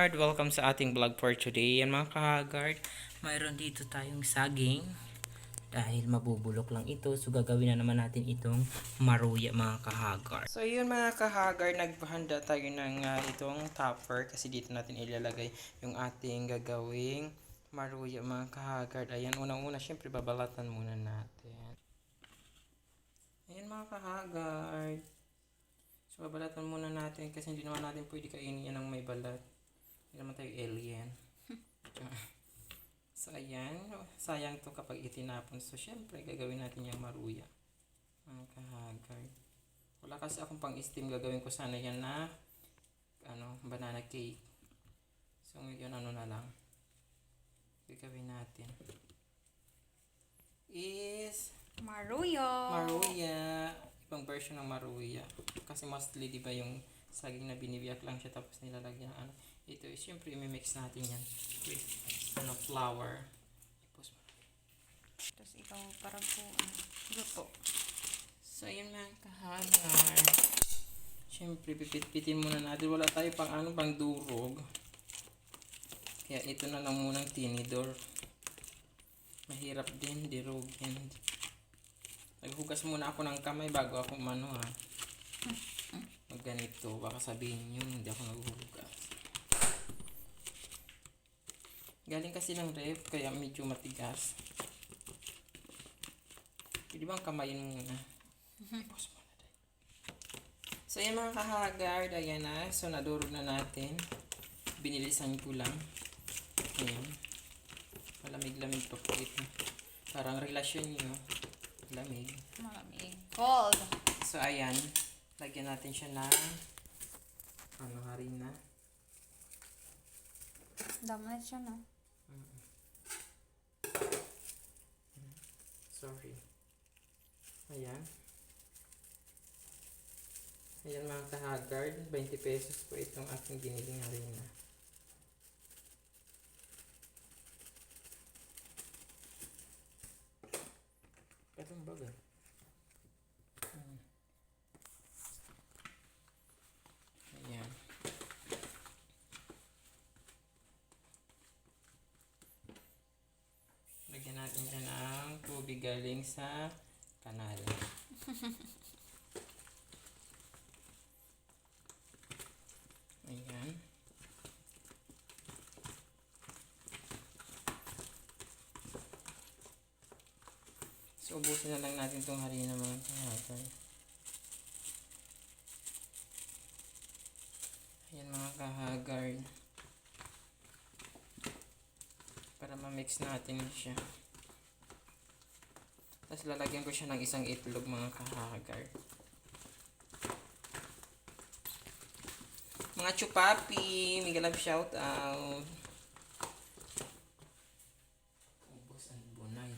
kahagard, welcome sa ating vlog for today. Yan mga kahagard, mayroon dito tayong saging. Dahil mabubulok lang ito, so gagawin na naman natin itong maruya mga kahagard. So yun mga kahagard, naghahanda tayo ng itong topper kasi dito natin ilalagay yung ating gagawing maruya mga kahagard. Ayan, unang-una syempre babalatan muna natin. Ayan mga kahagard. So, babalatan muna natin kasi hindi naman natin pwede kainin yan ng may balat. Hindi naman tayo alien. So, ayan. Sayang to kapag itinapon. So, syempre, gagawin natin yung maruya. Mga kahagard. Wala kasi akong pang-steam. Gagawin ko sana yan na banana cake. So, ngayon na lang. Gagawin natin is maruya. Ibang version ng maruya. Kasi mostly, di ba, yung saging na binibiyak lang siya tapos nilalagyan ng ito is syempre i-mix natin yan with flour. Tapos ikaw parang po luto. So, yun mga kahagar. Syempre, pipit-pitin muna natin. Wala tayo pang durog. Kaya ito na lang munang tinidor. Mahirap din, dirugin. Naghugas muna ako ng kamay bago ako ganito. Baka sabihin nyo, hindi ako naghuhugas. Galing kasi ng ref, kaya medyo matigas. Pwede bang kamayin muna? So, yan mga kahagard, ayan na. So, nadurog na natin. Binilisan ko lang. Ayan. Malamig-lamig pa po ito. Parang relasyon nyo. Malamig. Cold. So, ayan. Lagyan natin siya ng harina. Dami siya, no? Sorry. Ayan. Ayan mga kahagard. 20 pesos po itong aking giniling harina. Katong bagay. Ayan. Lagyan natin siya ng tubig galing sa kanal. Ayan. So, ubusin na lang natin itong harina mga kahagard. Ayan mga kahagard. Para ma-mix natin siya. Tapos lalagyan ko siya ng isang itlog mga kahagard. Mga chupapi, may galap shout out. Ubos ang bunay.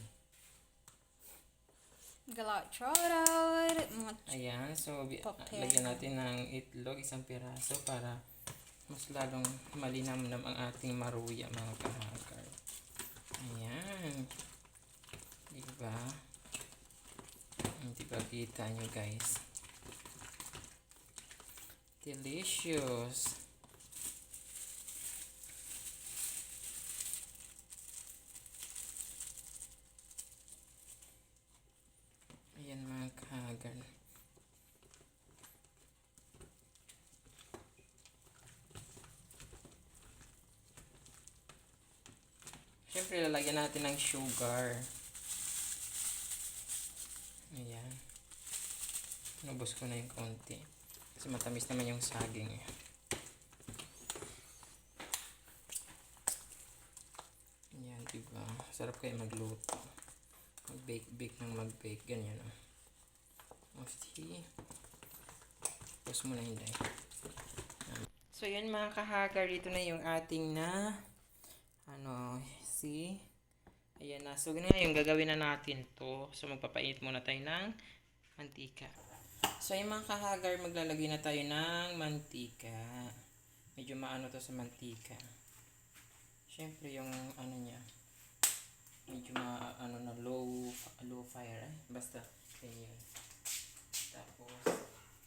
Galak shoutout. Ayan, so lagyan natin ng itlog, isang piraso para mas lalong malinamnam ang ating maruya mga kahagard. Ayan. Diba? Diba kita nyo guys? Delicious. Ayan mga kahagard. Siyempre lalagyan natin ng sugar. Ayan. Nubos ko na yung konti. Kasi matamis naman yung saging. Ayan, diba? Sarap kayo magluto. Mag-bake ng mag-bake. Ganyan. See? Tapos muna hindi. So, yun mga kahagard. Dito na yung ating see? Ayan na. So, ganyan yung gagawin na natin to. So, magpapainit muna tayo ng mantika. So, yung mga kahagard, maglalagay na tayo ng mantika. Medyo maano to sa mantika. Siyempre, yung niya. Medyo na low fire. Basta, ganyan. Tapos,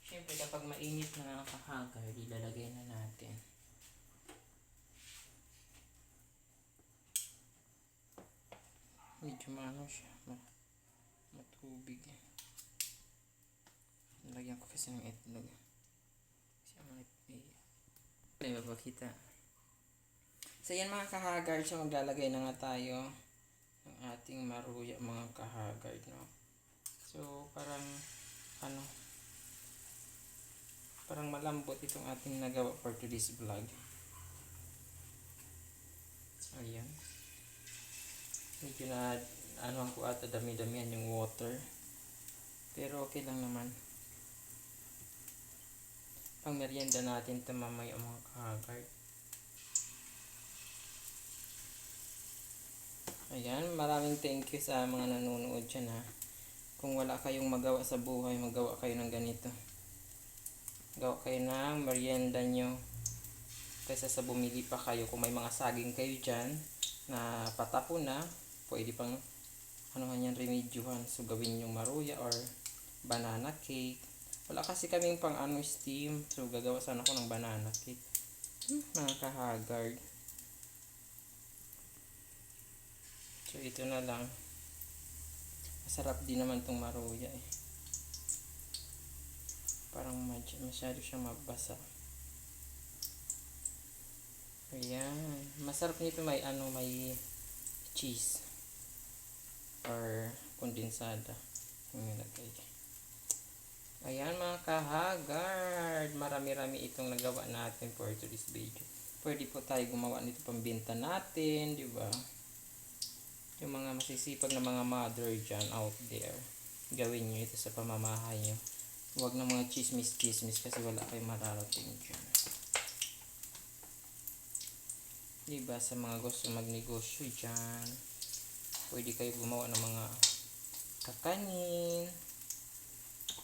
siyempre, kapag mainit na kahagard, ilalagay na natin. medyo maano siya, matubig. Lagyan ko kasi ng itlog. Kasi may mapakita. So yan mga kahagard, so maglalagay na nga tayo ng ating maruya mga kahagard, no? So parang ano, parang malambot itong ating nagawa for today's vlog. Ayan. Medyo na ano ko ata dami-damihan yung water. Pero okay lang naman. Pang merienda natin ito mamaya mga kahagard. Ayan, maraming thank you sa mga nanonood dyan ha. Kung wala kayong magawa sa buhay, magawa kayo ng ganito. Gawa kayo ng merienda nyo. Kaysa sa bumili pa kayo, kung may mga saging kayo dyan na patapon na, pwede pang anuhan yan, remedyohan. So gawin yung maruya or banana cake. Wala kasi kaming pang ano steam, so gagawa sana ako ng banana cake. Mga kahagard. So ito na lang. Masarap din naman tong maruya eh. Parang masyado siyang mabasa. Ayan. Masarap nito may ano, may cheese or kondensada yung nilagay. Ayan mga kahagard. Marami-rami itong nagawa natin for today's video. Pwede po tayo gumawa nito pambenta natin, di ba? Yung mga masisipag na mga mother dyan out there, gawin nyo ito sa pamamahay nyo. Huwag na mga chismis-chismis kasi wala kayong mararating dyan. Diba, sa mga gusto magnegosyo dyan, pwede kayo gumawa ng mga kakanin.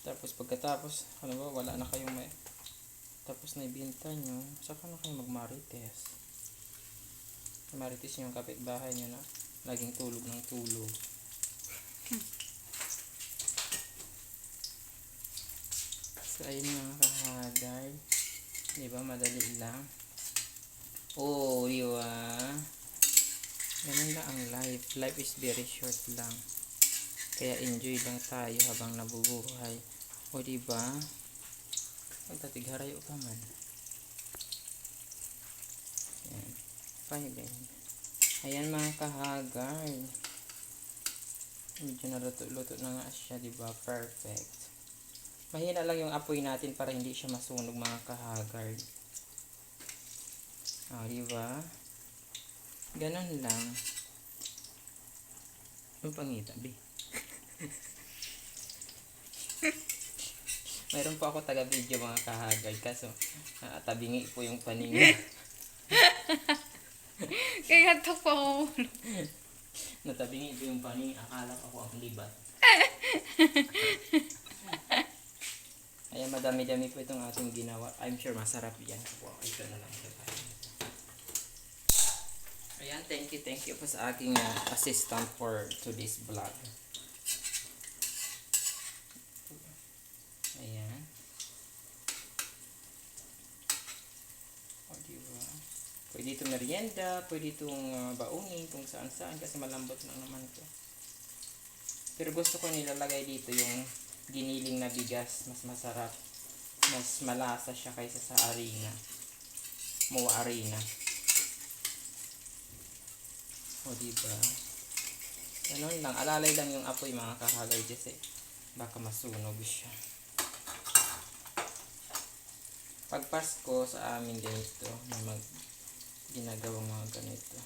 Tapos pagkatapos, ano ba, wala na kayong may, tapos na ibenta nyo, saka na kayo magmarites. Marites nyo yung kapitbahay nyo na laging tulog ng tulog. So ayun mga kahagard, diba madali lang. Oh, diba? Ganun lang ang life. Life is very short lang. Kaya enjoy lang tayo habang nabubuhay. O diba? Magtatigharay o ka man. Ayan. Pahigayin. Ayan mga kahagard. Medyo naluto-luto na nga siya, diba? Perfect. Mahina lang yung apoy natin para hindi siya masunog mga kahagard. Diba? Ganon lang. Yung pangita, be. Mayroon po ako taga-video mga kahagard, kaso tabingi po yung paningin. Kaya ito po ako. Natabingi po yung paningin, akala ko ang libat. Ayan, madami-dami po itong ating ginawa. I'm sure masarap yan. Wow, ito na lang. Ayan, thank you po sa aking assistant for today's vlog. Ayan. O, diba? Pwede itong merienda, pwede itong baunin kung saan-saan kasi malambot lang naman ito. Pero gusto ko nilalagay dito yung giniling na bigas, mas masarap. Mas malasa siya kaysa sa harina. Muwa harina. O diba? Ganun lang, alalay lang yung apoy mga kahagard kasi baka masunog siya. Pag Pasko sa amin ganito, may ginagawang mga ganito.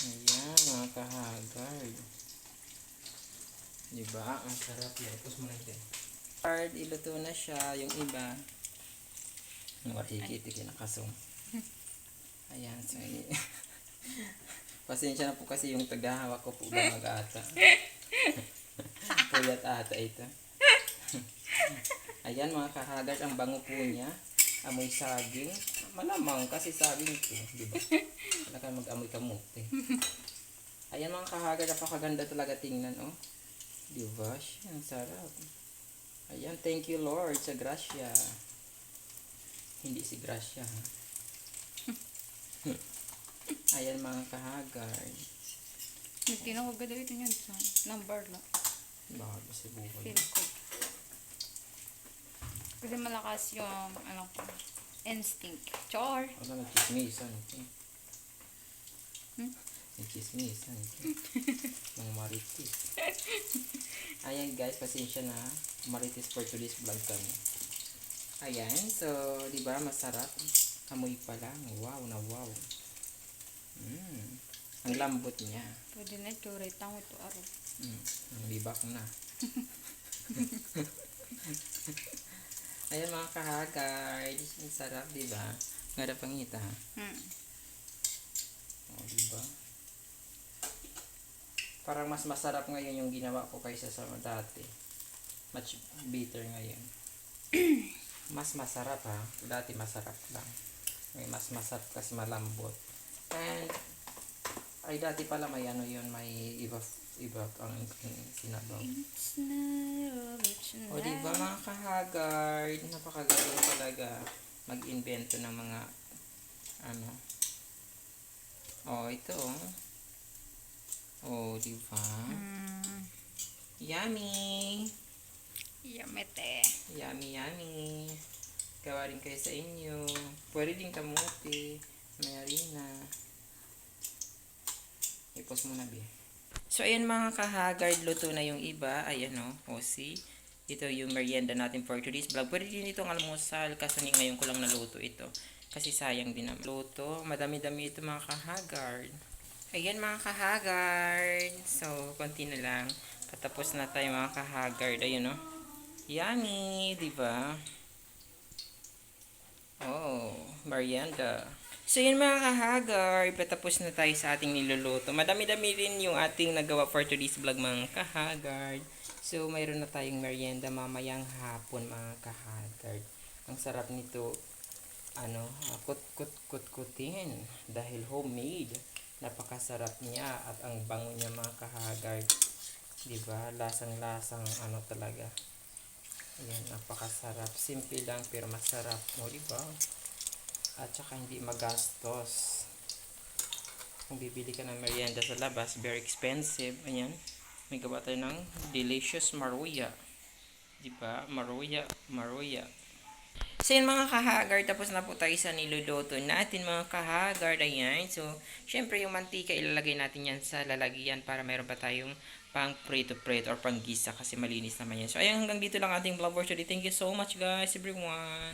Ayan mga kahagard. Diba? Ang sarap yan. Tapos mo na ito. Hard, iluto na siya. Yung iba makikita kinakasong. Ayan. So, pasensya na po kasi yung tagahawak ko po ba mag-ata. Puyat ata ito. Ayan mga kahagard, ang bango po niya. Amoy saging. Malamang kasi saging ito. Diba? Wala ka mag-amoy kamote. Ayan mga kahagard, napakaganda talaga tingnan. Oh. Diba? Ang sarap. Ayan, thank you Lord sa grasya. Hindi si grasya ha. Ayan mga kahagard. Hindi na ko gagawin yun sa number lang. Bago si buhay. Feel ko. Kasi malakas yung, ano ko, instinct. Char! Ano, nagchismisan. Hmm? Nagchismisan. Ng maritis. Ayan guys, pasensya na. Maritis for today's vlog kami. Ayan, so, di ba masarap? Amoy pa lang. Wow na wow. Ang lambot niya. Pwede na churit ang ito aro. Ang libak na. Ayan mga kahagard. Ang sarap, di ba? Ngada pangita. O, di ba? Parang mas masarap ngayon yung ginawa ko kaysa sa dati. Much bitter ngayon. Mas masarap ha. Dati masarap lang. May mas masarap kasi malambot. And ay dati pala may ano yun, may iba ang sinabaw. It's not rich O diba mga kahagard, napakagaling talaga mag-invento ng mga ano. O ito o diba? Yummy! Yamete. Yummy yummy! Gawa rin kayo sa inyo. Pwede din kamuti. May harina. Ipos mo na, Bi. So, ayan mga kahagard, luto na yung iba. Ayan o, see? Ito yung merienda natin for today's vlog. Pwede din itong almusal kasi ngayon ko lang naluto ito. Kasi sayang din ang luto. Madami-dami ito mga kahagard. Ayan mga kahagard. So, konti na lang. Patapos na tayo mga kahagard. Ayan o. Yummy! Diba? Oh, merienda. So yun mga kahagar, patapos na tayo sa ating niluluto. Madami-dami rin yung ating nagawa for today's vlog mga kahagard. So mayroon na tayong merienda mamayang hapon mga kahagard. Ang sarap nito, ano, kut-kutin dahil homemade. Napakasarap niya at ang bango niya mga kahagard. Diba? Lasang-lasang ano talaga. Ayan, napakasarap. Simple lang pero masarap. O diba? At saka hindi magastos. Kung bibili ka ng merienda sa labas, very expensive. Ayan. May gawa tayo ng delicious maruya. Diba? Maruya. So yun mga kahagard, tapos na po tayo sa niluluto natin mga kahagard. Ayan. So, syempre yung mantika ilalagay natin yan sa lalagyan para mayroon pa tayong pang prito-prito or pang gisa kasi malinis naman yan. So ayan, hanggang dito lang ating vlog for today. Thank you so much guys everyone.